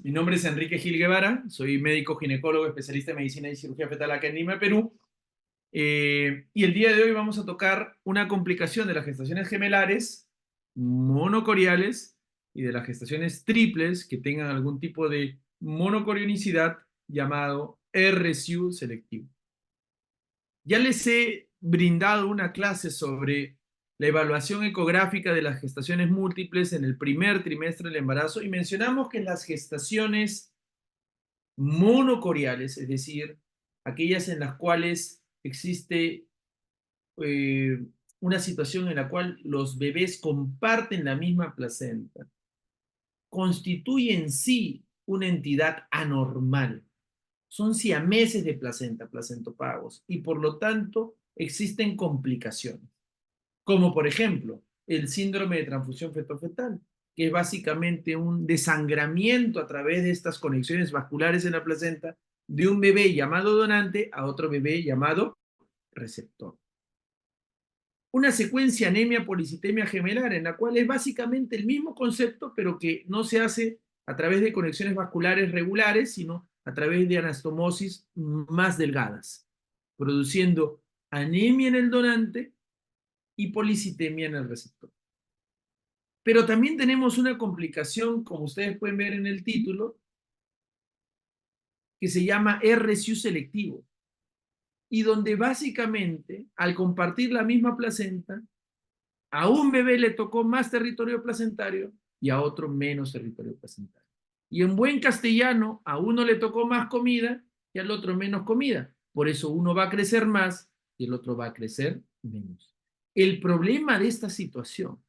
Mi nombre es Enrique Gil Guevara, soy médico ginecólogo especialista en medicina y cirugía fetal acá en Lima, Perú. Y el día de hoy vamos a tocar una complicación de las gestaciones gemelares, monocoriales y de las gestaciones triples que tengan algún tipo de monocorionicidad llamado RSU selectivo. Ya les he brindado una clase sobre la evaluación ecográfica de las gestaciones múltiples en el primer trimestre del embarazo y mencionamos que las gestaciones monocoriales, es decir, aquellas en las cuales existe una situación en la cual los bebés comparten la misma placenta, constituye en sí una entidad anormal. Son siameses de placenta, placentopagos, y por lo tanto existen complicaciones, como por ejemplo el síndrome de transfusión fetofetal, que es básicamente un desangramiento a través de estas conexiones vasculares en la placenta de un bebé llamado donante a otro bebé llamado receptor. Una secuencia anemia policitemia gemelar, en la cual es básicamente el mismo concepto, pero que no se hace a través de conexiones vasculares regulares, sino a través de anastomosis más delgadas, produciendo anemia en el donante y policitemia en el receptor. Pero también tenemos una complicación, como ustedes pueden ver en el título, que se llama RSU selectivo, y donde básicamente, al compartir la misma placenta, a un bebé le tocó más territorio placentario y a otro menos territorio placentario. Y en buen castellano, a uno le tocó más comida y al otro menos comida. Por eso uno va a crecer más y el otro va a crecer menos. El problema de esta situación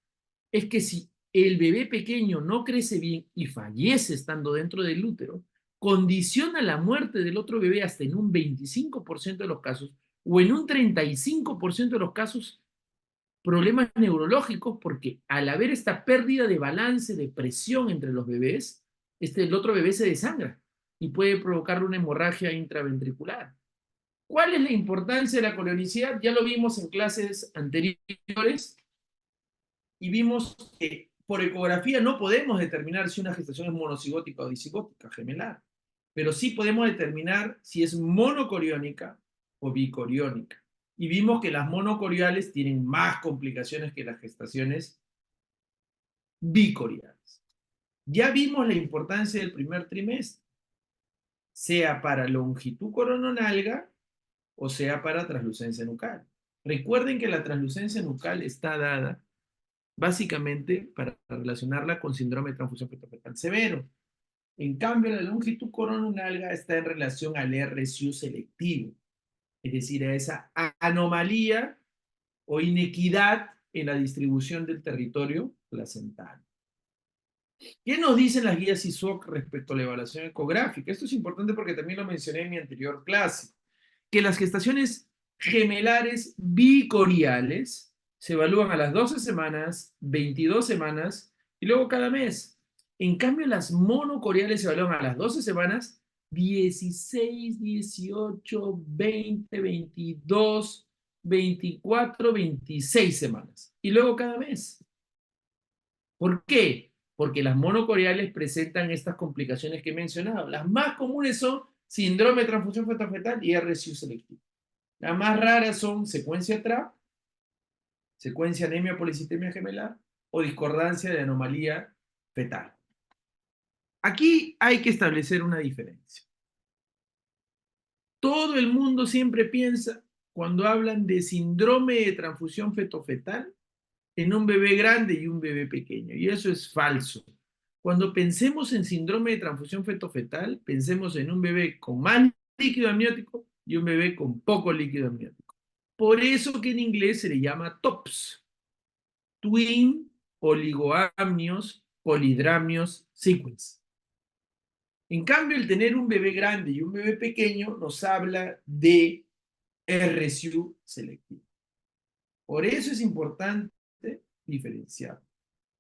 es que si el bebé pequeño no crece bien y fallece estando dentro del útero, condiciona la muerte del otro bebé hasta en un 25% de los casos o en un 35% de los casos problemas neurológicos, porque al haber esta pérdida de balance, de presión entre los bebés, el otro bebé se desangra y puede provocarle una hemorragia intraventricular. ¿Cuál es la importancia de la colonicidad? Ya lo vimos en clases anteriores y vimos que por ecografía no podemos determinar si una gestación es monocigótica o disigótica, gemelar, pero sí podemos determinar si es monocoriónica o bicoriónica. Y vimos que las monocoriales tienen más complicaciones que las gestaciones bicoriales. Ya vimos la importancia del primer trimestre, sea para longitud corononalga o sea para translucencia nucal. Recuerden que la translucencia nucal está dada básicamente para relacionarla con síndrome de transfusión fetofetal severo. En cambio, la longitud corononalga está en relación al RSU selectivo, es decir, a esa anomalía o inequidad en la distribución del territorio placental. ¿Qué nos dicen las guías ISOC respecto a la evaluación ecográfica? Esto es importante porque también lo mencioné en mi anterior clase, que las gestaciones gemelares bicoriales se evalúan a las 12 semanas, 22 semanas y luego cada mes. En cambio, las monocoriales se evalúan a las 12 semanas, 16, 18, 20, 22, 24, 26 semanas y luego cada mes. ¿Por qué? Porque las monocoriales presentan estas complicaciones que he mencionado. Las más comunes son síndrome de transfusión fetofetal y RSU selectivo. Las más raras son secuencia TRAP, secuencia anemia policitemia gemelar o discordancia de anomalía fetal. Aquí hay que establecer una diferencia. Todo el mundo siempre piensa, cuando hablan de síndrome de transfusión fetofetal, en un bebé grande y un bebé pequeño, y eso es falso. Cuando pensemos en síndrome de transfusión fetofetal, pensemos en un bebé con más líquido amniótico y un bebé con poco líquido amniótico. Por eso que en inglés se le llama TOPS, Twin Oligoamnios Polidramios Sequence. En cambio, el tener un bebé grande y un bebé pequeño nos habla de RSU selectivo. Por eso es importante diferenciar.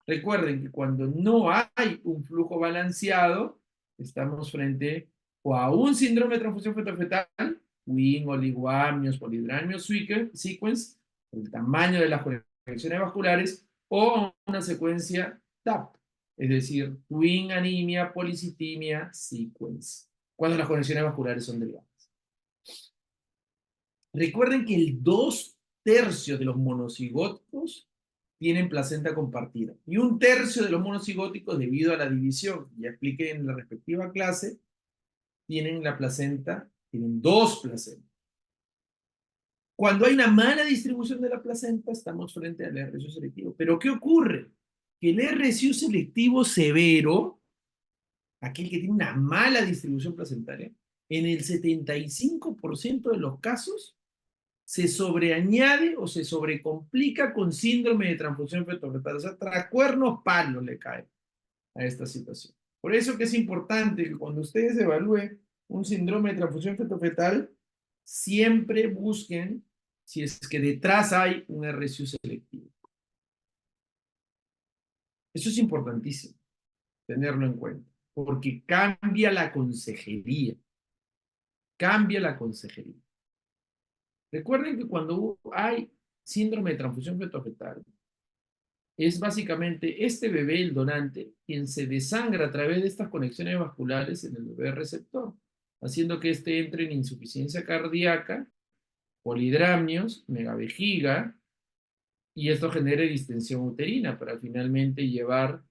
Recuerden que cuando no hay un flujo balanceado, estamos frente o a un síndrome de transfusión fetofetal, Twin, oligoamnios, polidramios sequence, el tamaño de las conexiones vasculares, o a una secuencia TAP, Es decir, twin anemia, policitimia, sequence, cuando las conexiones vasculares son delgadas. Recuerden que el 2/3 de los monocigóticos tienen placenta compartida. Y 1/3 de los monocigóticos, debido a la división, ya expliqué en la respectiva clase, tienen la placenta, tienen 2 placentas. Cuando hay una mala distribución de la placenta, estamos frente al RCU selectivo. Pero ¿qué ocurre? Que el RCU selectivo severo, aquel que tiene una mala distribución placentaria, en el 75% de los casos se sobreañade o se sobrecomplica con síndrome de transfusión fetal. O sea, tras cuernos palos le cae a esta situación. Por eso que es importante que cuando ustedes evalúen un síndrome de transfusión fetal, siempre busquen si es que detrás hay un RCU selectivo. Eso es importantísimo tenerlo en cuenta, porque cambia la consejería. Cambia la consejería. Recuerden que cuando hay síndrome de transfusión fetal, es básicamente este bebé, el donante, quien se desangra a través de estas conexiones vasculares en el bebé receptor, haciendo que éste entre en insuficiencia cardíaca, polidramios, megavejiga, y esto genere distensión uterina para finalmente llevar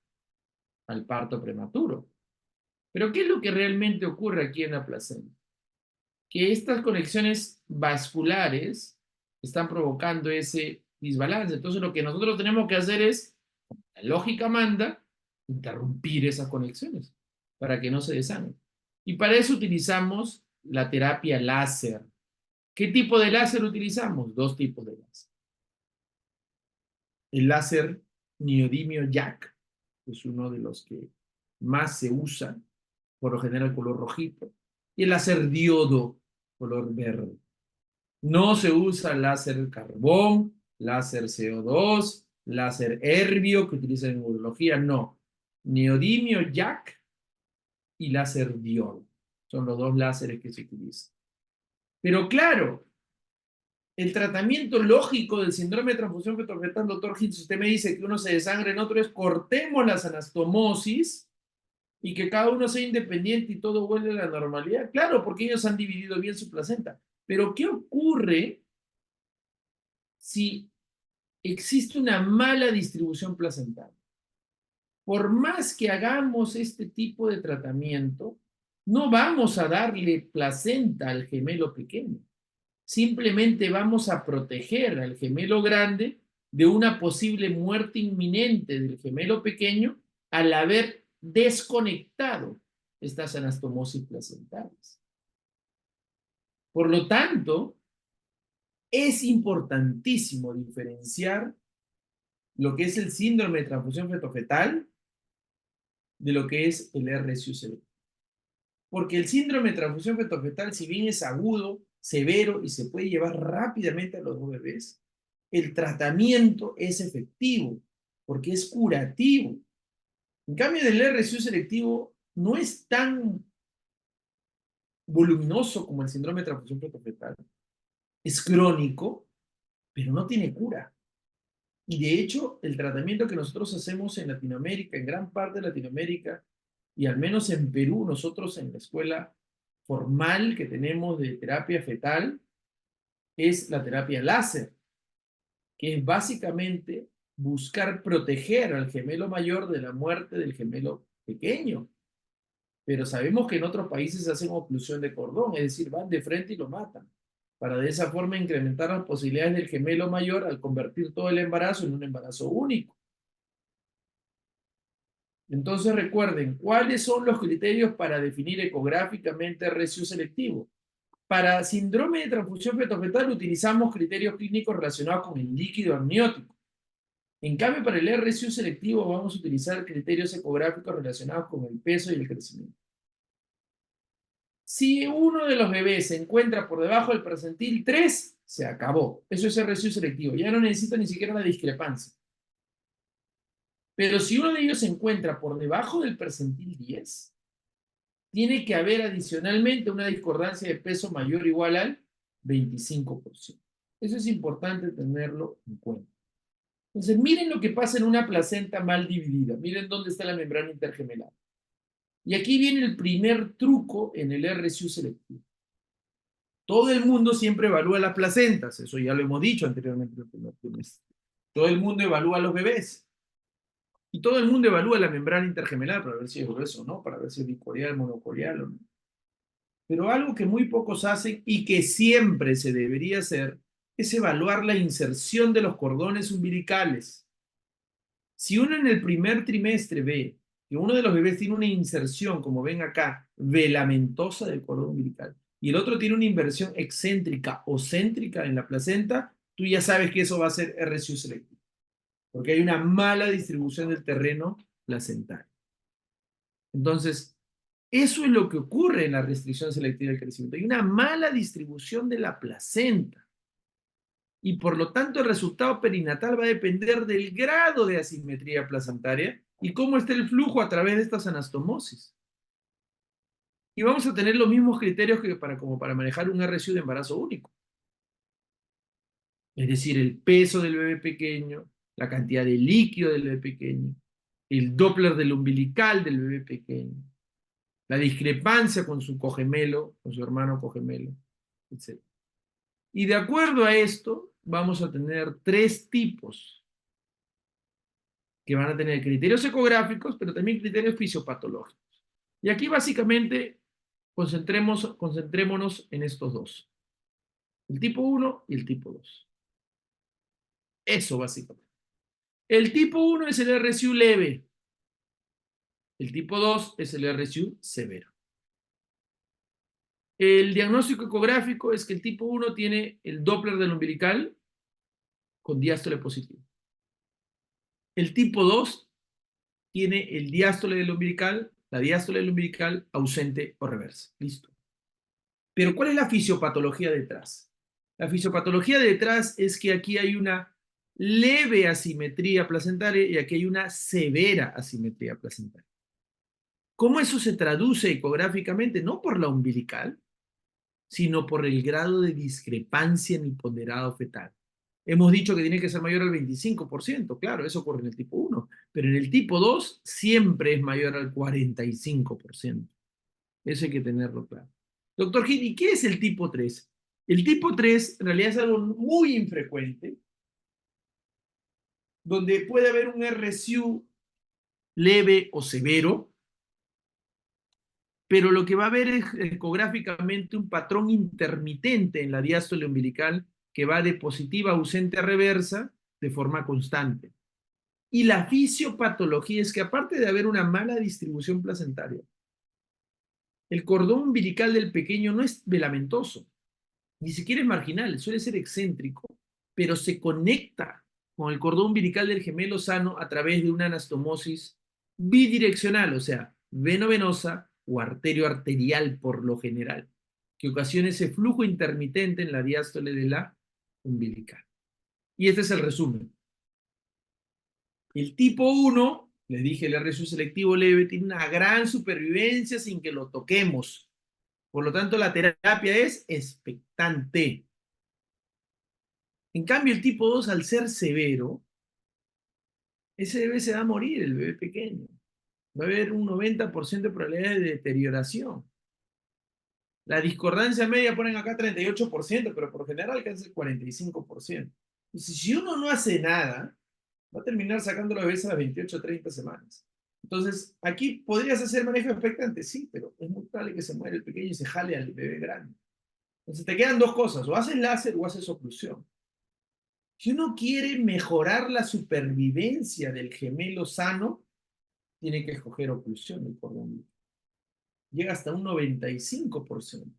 al parto prematuro. Pero ¿qué es lo que realmente ocurre aquí en la placenta? Que estas conexiones vasculares están provocando ese desbalance. Entonces lo que nosotros tenemos que hacer es, la lógica manda, interrumpir esas conexiones para que no se desangren. Y para eso utilizamos la terapia láser. ¿Qué tipo de láser utilizamos? 2 tipos de láser. El láser neodimio YAG, que es uno de los que más se usa, por lo general color rojito, y el láser diodo, color verde. No se usa láser carbón, láser CO2, láser herbio que utilizan en urología, no. Neodimio YAG y láser diodo. Son los 2 láseres que se utilizan. Pero claro, el tratamiento lógico del síndrome de transfusión fetal, doctor Gil, si usted me dice que uno se desangre en otro, es cortemos las anastomosis y que cada uno sea independiente y todo vuelve a la normalidad. Claro, porque ellos han dividido bien su placenta. Pero ¿qué ocurre si existe una mala distribución placental? Por más que hagamos este tipo de tratamiento, no vamos a darle placenta al gemelo pequeño. Simplemente vamos a proteger al gemelo grande de una posible muerte inminente del gemelo pequeño al haber desconectado estas anastomosis placentales. Por lo tanto, es importantísimo diferenciar lo que es el síndrome de transfusión fetal de lo que es el RCU selectivo. Porque el síndrome de transfusión fetal, si bien es agudo, severo y se puede llevar rápidamente a los bebés, el tratamiento es efectivo, porque es curativo. En cambio, el RCU selectivo no es tan voluminoso como el síndrome de transfusión fetal. Es crónico, pero no tiene cura. Y de hecho, el tratamiento que nosotros hacemos en Latinoamérica, en gran parte de Latinoamérica, y al menos en Perú, nosotros en la escuela formal que tenemos de terapia fetal, es la terapia láser, que es básicamente buscar proteger al gemelo mayor de la muerte del gemelo pequeño. Pero sabemos que en otros países hacen oclusión de cordón, es decir, van de frente y lo matan, para de esa forma incrementar las posibilidades del gemelo mayor al convertir todo el embarazo en un embarazo único. Entonces recuerden, ¿cuáles son los criterios para definir ecográficamente RCU selectivo? Para síndrome de transfusión fetal utilizamos criterios clínicos relacionados con el líquido amniótico. En cambio, para el RCU selectivo vamos a utilizar criterios ecográficos relacionados con el peso y el crecimiento. Si uno de los bebés se encuentra por debajo del percentil 3, se acabó. Eso es RCU selectivo. Ya no necesita ni siquiera la discrepancia. Pero si uno de ellos se encuentra por debajo del percentil 10, tiene que haber adicionalmente una discordancia de peso mayor o igual al 25%. Eso es importante tenerlo en cuenta. Entonces, miren lo que pasa en una placenta mal dividida. Miren dónde está la membrana intergemelar. Y aquí viene el primer truco en el RSU selectivo. Todo el mundo siempre evalúa las placentas, eso ya lo hemos dicho anteriormente en el primer trimestre. Todo el mundo evalúa a los bebés. Y todo el mundo evalúa la membrana intergemelar para ver si es grueso o no, para ver si es bicorial, monocorial o no. Pero algo que muy pocos hacen y que siempre se debería hacer es evaluar la inserción de los cordones umbilicales. Si uno en el primer trimestre ve que uno de los bebés tiene una inserción, como ven acá, velamentosa del cordón umbilical, y el otro tiene una inversión excéntrica o céntrica en la placenta, tú ya sabes que eso va a ser RSU selectivo, porque hay una mala distribución del terreno placentario. Entonces, eso es lo que ocurre en la restricción selectiva del crecimiento. Hay una mala distribución de la placenta. Y por lo tanto el resultado perinatal va a depender del grado de asimetría placentaria y cómo está el flujo a través de estas anastomosis. Y vamos a tener los mismos criterios que como para manejar un RSU de embarazo único. Es decir, el peso del bebé pequeño, la cantidad de líquido del bebé pequeño, el Doppler del umbilical del bebé pequeño, la discrepancia con su cogemelo, con su hermano cogemelo, etc. Y de acuerdo a esto, vamos a tener tres tipos que van a tener criterios ecográficos, pero también criterios fisiopatológicos. Y aquí básicamente concentrémonos en estos dos, el tipo 1 y el tipo 2. Eso básicamente. El tipo 1 es el RSU leve, el tipo 2 es el RSU severo. El diagnóstico ecográfico es que el tipo 1 tiene el Doppler del umbilical con diástole positivo. El tipo 2 tiene el diástole del umbilical, la diástole del umbilical ausente o reversa. Listo. Pero ¿cuál es la fisiopatología detrás? La fisiopatología detrás es que aquí hay una leve asimetría placentaria y aquí hay una severa asimetría placentaria. ¿Cómo eso se traduce ecográficamente? No por la umbilical, sino por el grado de discrepancia en el ponderado fetal. Hemos dicho que tiene que ser mayor al 25%, claro, eso ocurre en el tipo 1, pero en el tipo 2 siempre es mayor al 45%. Eso hay que tenerlo claro. Doctor Gil, ¿y qué es el tipo 3? El tipo 3 en realidad es algo muy infrecuente, donde puede haber un RSU leve o severo, pero lo que va a haber es ecográficamente un patrón intermitente en la diástole umbilical que va de positiva a ausente a reversa de forma constante. Y la fisiopatología es que aparte de haber una mala distribución placentaria, el cordón umbilical del pequeño no es velamentoso, ni siquiera es marginal, suele ser excéntrico, pero se conecta con el cordón umbilical del gemelo sano a través de una anastomosis bidireccional, o sea, veno-venosa o arterio-arterial por lo general, que ocasiona ese flujo intermitente en la diástole de la umbilical. Y este es el resumen. El tipo 1, les dije, el RSU selectivo leve, tiene una gran supervivencia sin que lo toquemos. Por lo tanto, la terapia es expectante. En cambio, el tipo 2, al ser severo, ese bebé se va a morir, el bebé pequeño. Va a haber un 90% de probabilidades de deterioración. La discordancia media ponen acá 38%, pero por general alcanza el 45%. Entonces, si uno no hace nada, va a terminar sacando los bebés a las 28 o 30 semanas. Entonces, aquí podrías hacer manejo expectante, sí, pero es muy probable que se muera el pequeño y se jale al bebé grande. Entonces, te quedan dos cosas, o haces láser o haces oclusión. Si uno quiere mejorar la supervivencia del gemelo sano, tiene que escoger oclusión del cordón umbilical. Llega hasta un 95%,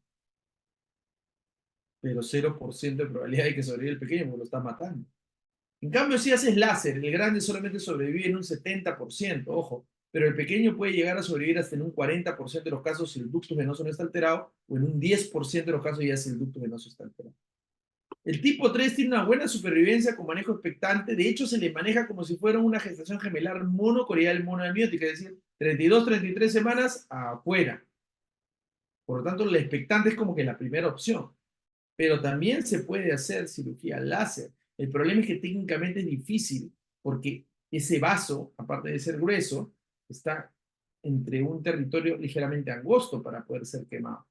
pero 0% de probabilidad de que sobreviva el pequeño porque lo está matando. En cambio, si haces láser, el grande solamente sobrevive en un 70%, ojo, pero el pequeño puede llegar a sobrevivir hasta en un 40% de los casos si el ducto venoso no está alterado, o en un 10% de los casos ya si el ducto venoso está alterado. El tipo 3 tiene una buena supervivencia con manejo expectante. De hecho, se le maneja como si fuera una gestación gemelar monocorial monoamiótica, es decir, 32, 33 semanas afuera. Por lo tanto, la expectante es como que la primera opción. Pero también se puede hacer cirugía láser. El problema es que técnicamente es difícil porque ese vaso, aparte de ser grueso, está entre un territorio ligeramente angosto para poder ser quemado.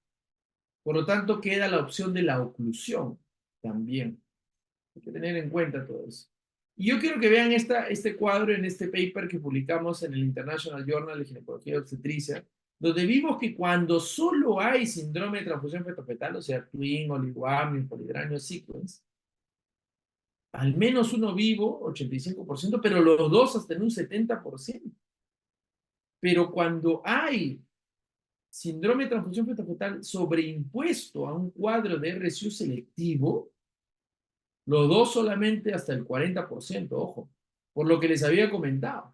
Por lo tanto, queda la opción de la oclusión también. Hay que tener en cuenta todo eso. Y yo quiero que vean este cuadro en este paper que publicamos en el International Journal de Ginecología y Obstetricia, donde vimos que cuando solo hay síndrome de transfusión fetofetal, o sea, twin, oligoamnios, polidranio sequence, al menos uno vivo, 85%, pero los dos hasta en un 70%. Pero cuando hay síndrome de transfusión fetofetal sobreimpuesto a un cuadro de RSU selectivo, los dos solamente hasta el 40%, ojo, por lo que les había comentado,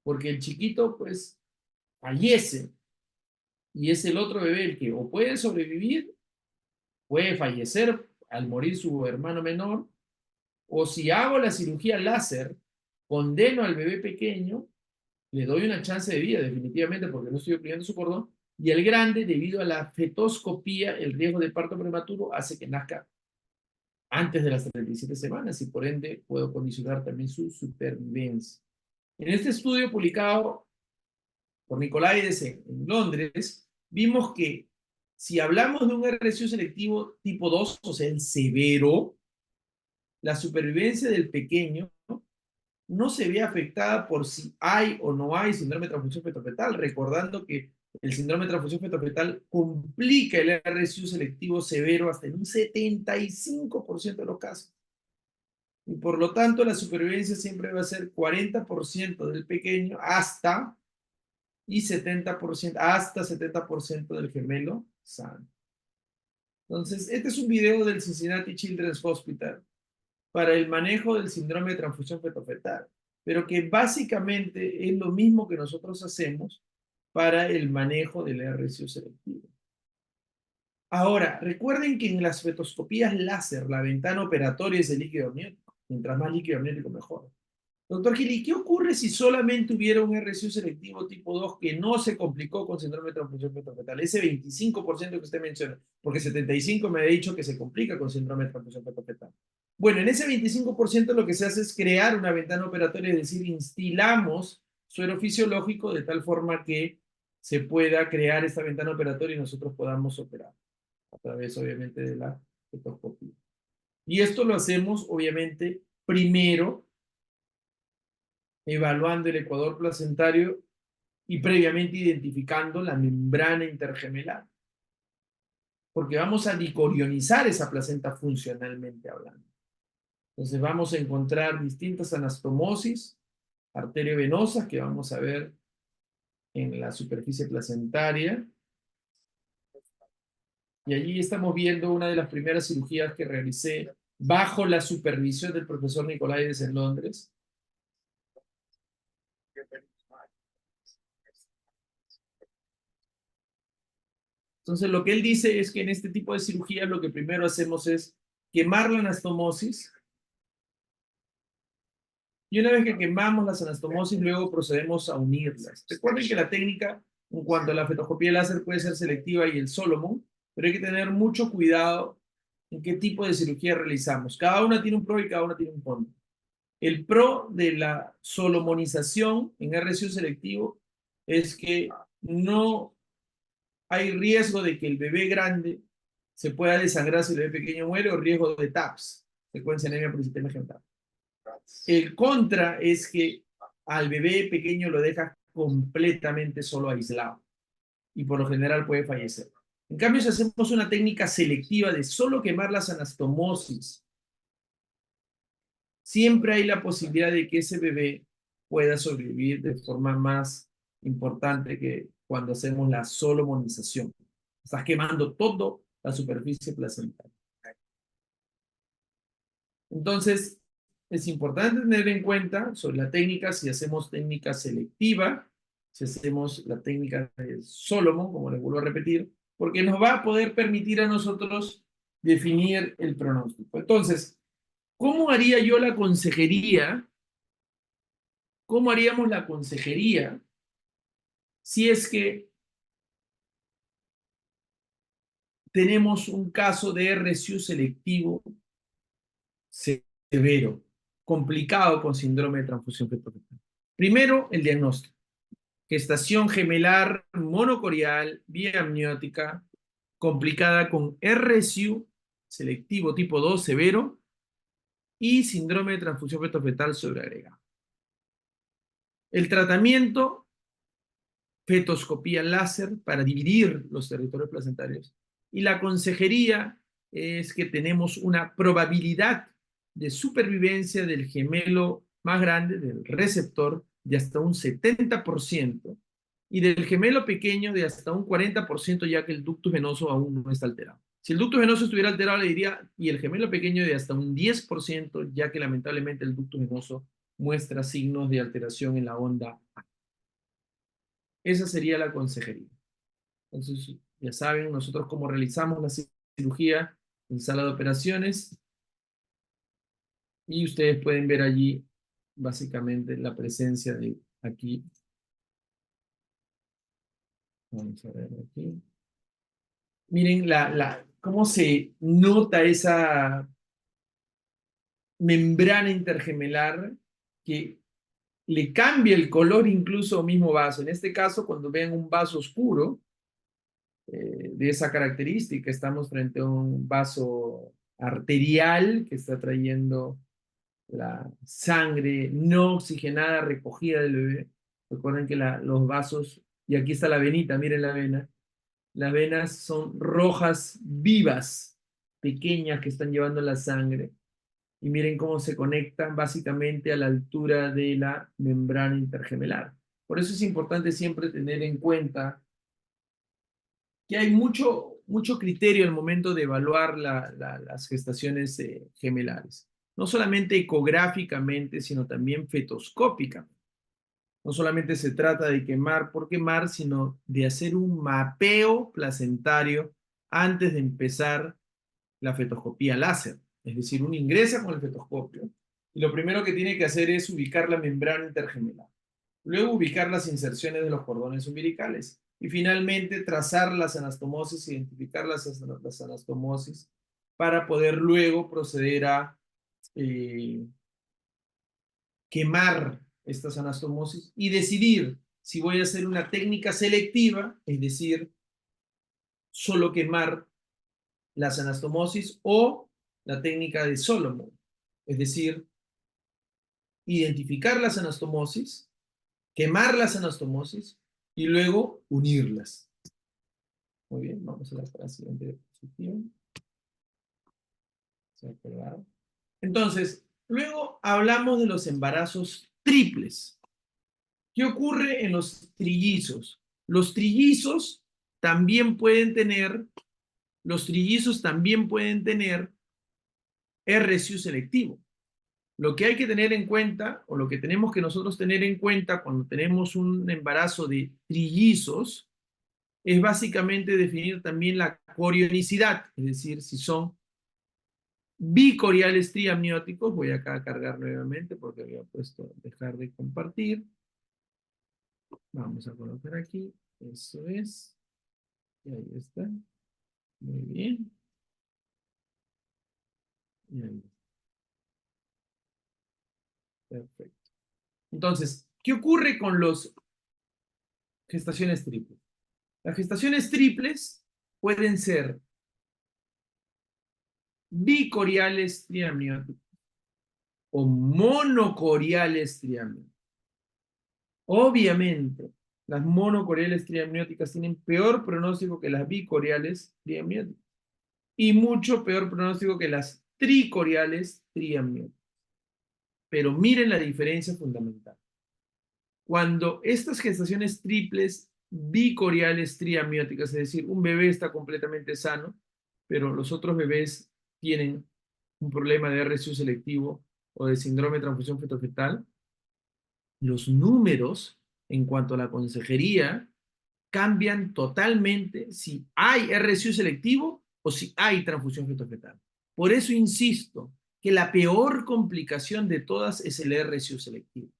porque el chiquito pues fallece y es el otro bebé el que o puede sobrevivir, puede fallecer al morir su hermano menor, o si hago la cirugía láser, condeno al bebé pequeño, le doy una chance de vida definitivamente porque no estoy oprimiendo su cordón, y el grande, debido a la fetoscopía, el riesgo de parto prematuro hace que nazca antes de las 37 semanas y por ende puedo condicionar también su supervivencia. En este estudio publicado por Nicolaides en Londres, vimos que si hablamos de un RSU selectivo tipo 2, o sea, el severo, la supervivencia del pequeño no se ve afectada por si hay o no hay síndrome de transfusión fetofetal, recordando que el síndrome de transfusión fetofetal complica el RSU selectivo severo hasta en un 75% de los casos. Y por lo tanto, la supervivencia siempre va a ser 40% del pequeño hasta y 70%, hasta 70% del gemelo sano. Entonces, este es un video del Cincinnati Children's Hospital para el manejo del síndrome de transfusión fetofetal, pero que básicamente es lo mismo que nosotros hacemos para el manejo del RSU selectivo. Ahora, recuerden que en las fetoscopías láser, la ventana operatoria es el líquido amniótico. Mientras más líquido amniótico, mejor. Doctor Gili, ¿qué ocurre si solamente hubiera un RSU selectivo tipo 2 que no se complicó con síndrome de transfusión fetofetal? Ese 25% que usted menciona, porque 75% me ha dicho que se complica con síndrome de transfusión fetofetal. Bueno, en ese 25% lo que se hace es crear una ventana operatoria, es decir, instilamos suero fisiológico de tal forma que se pueda crear esta ventana operatoria y nosotros podamos operar a través, obviamente, de la fetoscopía. Y esto lo hacemos, obviamente, primero evaluando el ecuador placentario y previamente identificando la membrana intergemelar, porque vamos a dicorionizar esa placenta funcionalmente hablando. Entonces vamos a encontrar distintas anastomosis arteriovenosas que vamos a ver en la superficie placentaria. Y allí estamos viendo una de las primeras cirugías que realicé bajo la supervisión del profesor Nicolaides en Londres. Entonces, lo que él dice es que en este tipo de cirugía lo que primero hacemos es quemar la anastomosis y una vez que quemamos las anastomosis, luego procedemos a unirlas. Recuerden que la técnica en cuanto a la fetoscopía láser puede ser selectiva y el Solomon, pero hay que tener mucho cuidado en qué tipo de cirugía realizamos. Cada una tiene un pro y cada una tiene un contra. El pro de la solomonización en RSU selectivo es que no hay riesgo de que el bebé grande se pueda desangrar si el bebé pequeño muere o riesgo de TAPS, secuencia anemia por el sistema ejemplar. El contra es que al bebé pequeño lo deja completamente solo aislado y por lo general puede fallecer. En cambio, si hacemos una técnica selectiva de solo quemar las anastomosis, siempre hay la posibilidad de que ese bebé pueda sobrevivir de forma más importante que cuando hacemos la solomonización. Estás quemando toda la superficie placentaria. Entonces, es importante tener en cuenta sobre la técnica, si hacemos técnica selectiva, si hacemos la técnica de Solomon, como les vuelvo a repetir, porque nos va a poder permitir a nosotros definir el pronóstico. Entonces, ¿cómo haría yo la consejería? ¿Cómo haríamos la consejería si es que tenemos un caso de RSU selectivo severo? complicado con síndrome de transfusión fetal. Primero, el diagnóstico. Gestación gemelar monocorial, vía amniótica, complicada con RSU selectivo tipo 2 severo y síndrome de transfusión fetal sobreagregado. El tratamiento, fetoscopía láser para dividir los territorios placentarios. Y la consejería es que tenemos una probabilidad de supervivencia del gemelo más grande, del receptor, de hasta un 70%, y del gemelo pequeño de hasta un 40%, ya que el ducto venoso aún no está alterado. Si el ducto venoso estuviera alterado, le diría, y el gemelo pequeño de hasta un 10%, ya que lamentablemente el ducto venoso muestra signos de alteración en la onda A. Esa sería la consejería. Entonces, ya saben, nosotros cómo realizamos la cirugía en sala de operaciones y ustedes pueden ver allí básicamente la presencia de aquí. Vamos a ver aquí. Miren cómo se nota esa membrana intergemelar que le cambia el color incluso al mismo vaso. En este caso, cuando vean un vaso oscuro, de esa característica, estamos frente a un vaso arterial que está trayendo la sangre no oxigenada recogida del bebé. Recuerden que los vasos, y aquí está la venita, miren la vena, las venas son rojas vivas, pequeñas que están llevando la sangre. Y miren cómo se conectan básicamente a la altura de la membrana intergemelar. Por eso es importante siempre tener en cuenta que hay mucho criterio al momento de evaluar las gestaciones gemelares. No solamente ecográficamente, sino también fetoscópicamente. No solamente se trata de quemar por quemar, sino de hacer un mapeo placentario antes de empezar la fetoscopía láser. Es decir, uno ingresa con el fetoscopio y lo primero que tiene que hacer es ubicar la membrana intergemelar. Luego ubicar las inserciones de los cordones umbilicales. Y finalmente trazar las anastomosis, identificar las anastomosis para poder luego proceder a quemar estas anastomosis y decidir si voy a hacer una técnica selectiva, es decir, solo quemar las anastomosis o la técnica de Solomon, es decir, identificar las anastomosis, quemar las anastomosis y luego unirlas. Muy bien, vamos a la siguiente diapositiva. ¿Se ha pegado? Entonces, luego hablamos de los embarazos triples. ¿Qué ocurre en los trillizos? Los trillizos también pueden tener, los trillizos también pueden tener RSU selectivo. Lo que hay que tener en cuenta, o lo que tenemos que nosotros tener en cuenta cuando tenemos un embarazo de trillizos, es básicamente definir también la corionicidad, es decir, si son bicoriales triamnióticos. Voy acá a cargar nuevamente porque había puesto dejar de compartir. Vamos a colocar aquí, eso es, y ahí está, muy bien, y ahí está. Perfecto. Entonces, ¿qué ocurre con las gestaciones triples? Las gestaciones triples pueden ser bicoriales triamnióticos o monocoriales triamnióticos. Obviamente, las monocoriales triamnióticas tienen peor pronóstico que las bicoriales triamnióticas y mucho peor pronóstico que las tricoriales triamnióticas. Pero miren la diferencia fundamental. Cuando estas gestaciones triples bicoriales triamnióticas, es decir, un bebé está completamente sano, pero los otros bebés tienen un problema de RSU selectivo o de síndrome de transfusión fetofetal, los números en cuanto a la consejería cambian totalmente si hay RSU selectivo o si hay transfusión fetofetal. Por eso insisto que la peor complicación de todas es el RSU selectivo.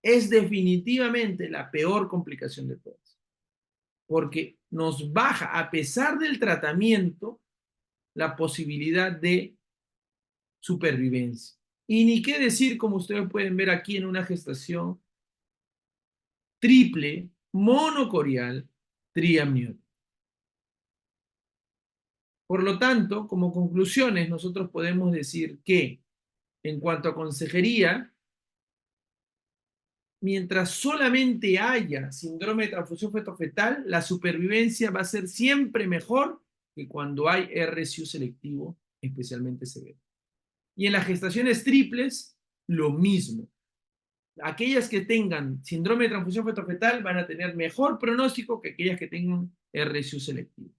Es definitivamente la peor complicación de todas, porque nos baja, a pesar del tratamiento, la posibilidad de supervivencia. Y ni qué decir, como ustedes pueden ver aquí, en una gestación triple, monocorial, triamniótica. Por lo tanto, como conclusiones, nosotros podemos decir que, en cuanto a consejería, mientras solamente haya síndrome de transfusión fetofetal, la supervivencia va a ser siempre mejor que cuando hay RSU selectivo, especialmente severo. Y en las gestaciones triples, lo mismo. Aquellas que tengan síndrome de transfusión fetofetal van a tener mejor pronóstico que aquellas que tengan RSU selectivo.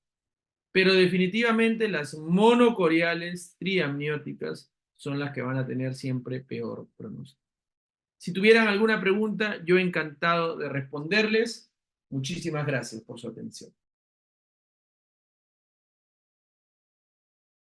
Pero definitivamente las monocoriales triamnióticas son las que van a tener siempre peor pronóstico. Si tuvieran alguna pregunta, yo encantado de responderles. Muchísimas gracias por su atención.